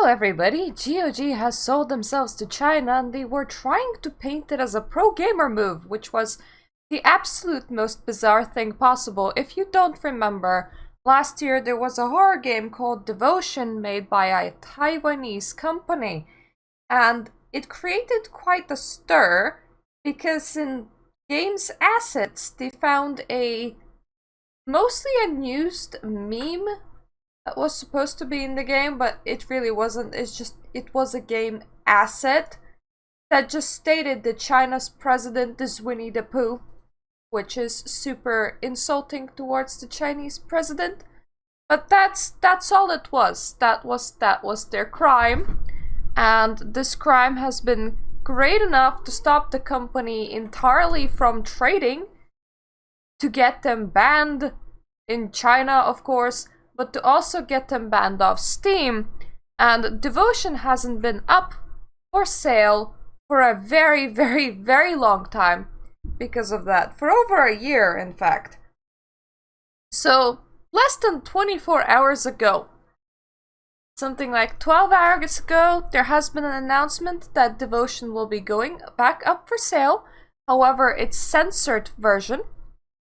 Well, everybody, GOG has sold themselves to China and they were trying to paint it as a pro-gamer move, which was the absolute most bizarre thing possible. If you don't remember, last year there was a horror game called Devotion made by a Taiwanese company, and it created quite a stir because in game's assets they found a mostly unused meme that was supposed to be in the game, but it really wasn't. It was a game asset that just stated that China's president is Winnie the Pooh, which is super insulting towards the Chinese president. But that's all it was. That was their crime, and this crime has been great enough to stop the company entirely from trading, to get them banned in China, of course, but to also get them banned off Steam. And Devotion hasn't been up for sale for a very, very, very long time because of that. For over a year, in fact. So, less than 24 hours ago, something like 12 hours ago, there has been an announcement that Devotion will be going back up for sale. However, its censored version,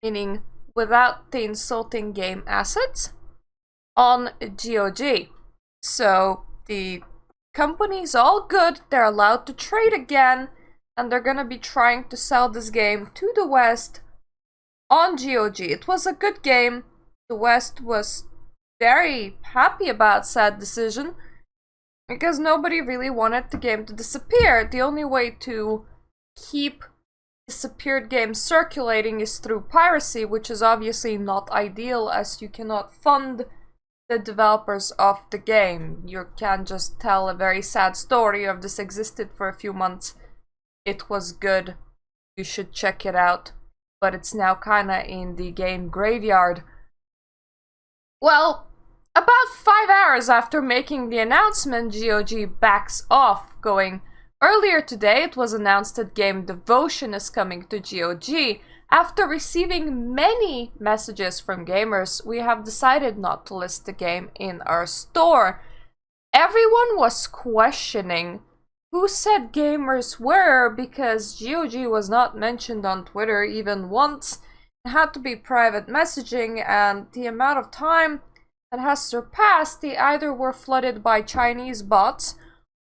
meaning without the insulting game assets, on GOG. So the company's all good, they're allowed to trade again, and they're gonna be trying to sell this game to the West on GOG. It was a good game. The West was very happy about said decision because nobody really wanted the game to disappear. The only way to keep disappeared games circulating is through piracy, which is obviously not ideal as you cannot fund the developers of the game. You can just tell a very sad story of this existed for a few months. It was good. You should check it out. But it's now kinda in the game graveyard. Well, about 5 hours after making the announcement, GOG backs off, going, earlier today it was announced that game Devotion is coming to GOG. After receiving many messages from gamers, we have decided not to list the game in our store. Everyone was questioning who said gamers were because GOG was not mentioned on Twitter even once. It had to be private messaging, and the amount of time that has surpassed, they either were flooded by Chinese bots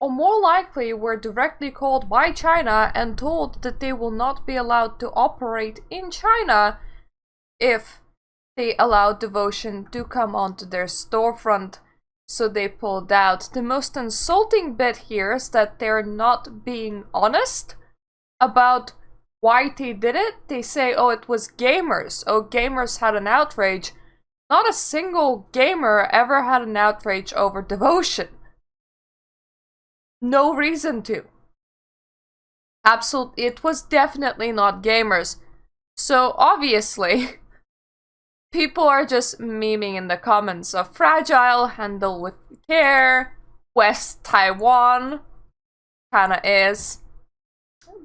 or more likely were directly called by China and told that they will not be allowed to operate in China if they allow Devotion to come onto their storefront. So they pulled out. The most insulting bit here is that they're not being honest about why they did it. They say, oh, it was gamers. Oh, gamers had an outrage. Not a single gamer ever had an outrage over Devotion. No reason to. Absolutely, it was definitely not gamers. So obviously, people are just memeing in the comments of fragile, handle with care, West Taiwan, kinda is,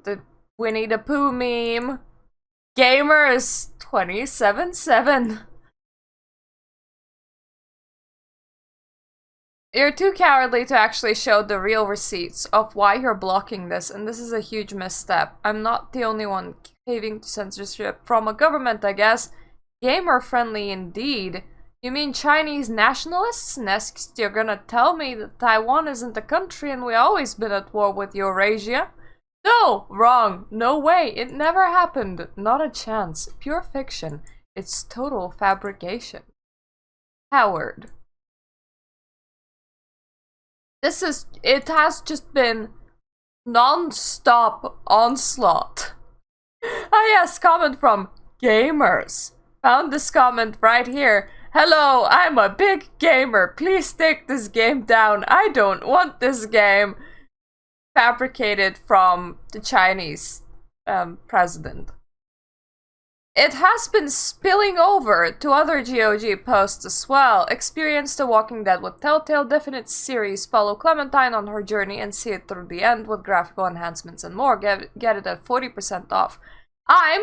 the Winnie the Pooh meme, gamers 27/7. You're too cowardly to actually show the real receipts of why you're blocking this, and this is a huge misstep. I'm not the only one caving to censorship from a government, I guess. Gamer-friendly indeed. You mean Chinese nationalists? Next, you're gonna tell me that Taiwan isn't a country and we always been at war with Eurasia? No! Wrong! No way! It never happened! Not a chance. Pure fiction. It's total fabrication. Howard. It has just been non-stop onslaught. Ah yes, comment from gamers. Found this comment right here. Hello, I'm a big gamer. Please take this game down. I don't want this game. Fabricated from the Chinese president. It has been spilling over to other GOG posts as well. Experience The Walking Dead with Telltale Definite series. Follow Clementine on her journey and see it through the end with graphical enhancements and more. Get it at 40% off. I'm,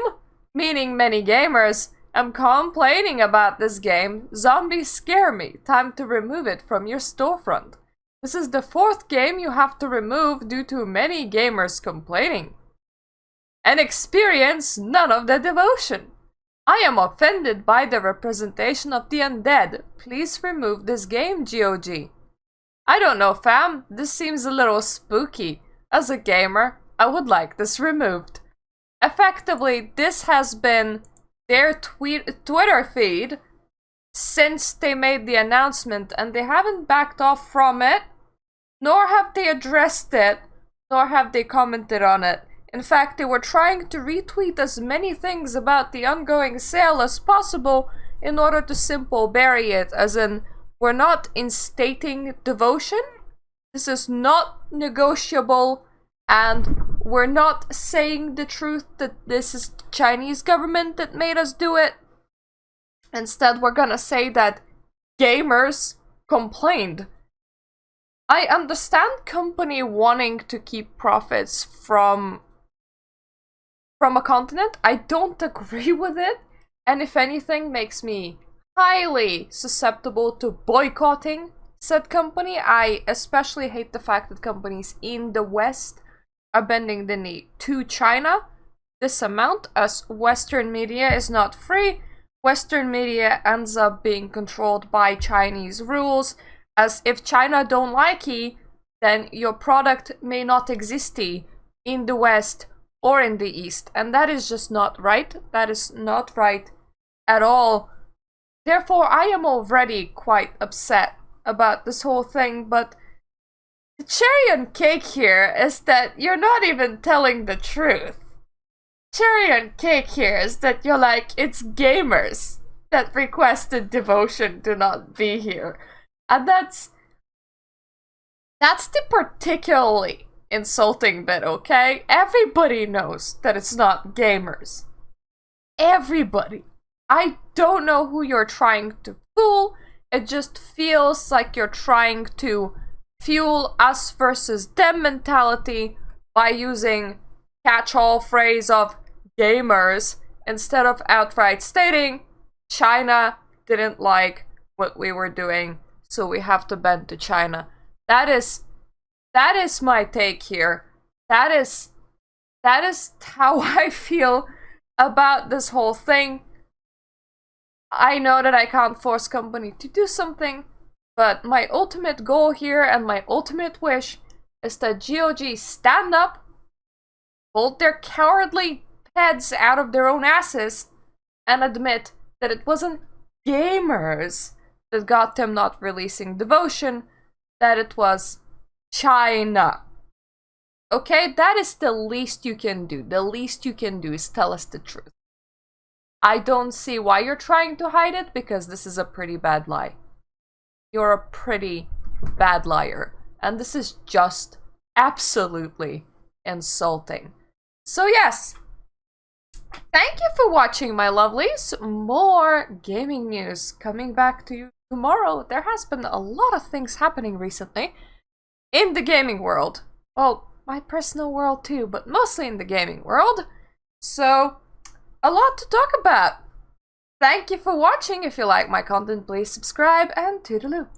meaning many gamers, am complaining about this game. Zombies scare me. Time to remove it from your storefront. This is the 4th game you have to remove due to many gamers complaining. And experience none of the devotion. I am offended by the representation of the undead. Please remove this game, GOG. I don't know, fam. This seems a little spooky. As a gamer, I would like this removed. Effectively, this has been their Twitter feed since they made the announcement, and they haven't backed off from it, nor have they addressed it, nor have they commented on it. In fact, they were trying to retweet as many things about the ongoing sale as possible in order to simply bury it, as in, we're not instating devotion, this is not negotiable, and we're not saying the truth that this is the Chinese government that made us do it. Instead, we're gonna say that gamers complained. I understand company wanting to keep profits from a continent. I don't agree with it, and if anything makes me highly susceptible to boycotting said company. I especially hate the fact that companies in the West are bending the knee to China this amount, as Western media is not free. Western media ends up being controlled by Chinese rules, as if China don't like ye, then your product may not exist in the West or in the East, and that is just not right. That is not right at all. Therefore, I am already quite upset about this whole thing, but the cherry on cake here is that you're not even telling the truth. Cherry on cake here is that you're like, it's gamers that requested devotion to not be here. And that's the particularly insulting bit, okay? Everybody knows that it's not gamers. Everybody. I don't know who you're trying to fool. It just feels like you're trying to fuel us versus them mentality by using catch-all phrase of gamers instead of outright stating China didn't like what we were doing, so we have to bend to China. That is my take here. That is how I feel about this whole thing. I know that I can't force company to do something, but my ultimate goal here and my ultimate wish is that GOG stand up, hold their cowardly heads out of their own asses, and admit that it wasn't gamers that got them not releasing devotion, that it was China. Okay, that is the least you can do. The least you can do is tell us the truth. I don't see why you're trying to hide it, because this is a pretty bad lie. You're a pretty bad liar. And this is just absolutely insulting. So yes, thank you for watching, my lovelies. More gaming news coming back to you tomorrow. There has been a lot of things happening recently in the gaming world. Well, my personal world too, but mostly in the gaming world. So, a lot to talk about. Thank you for watching. If you like my content, please subscribe and toodaloo.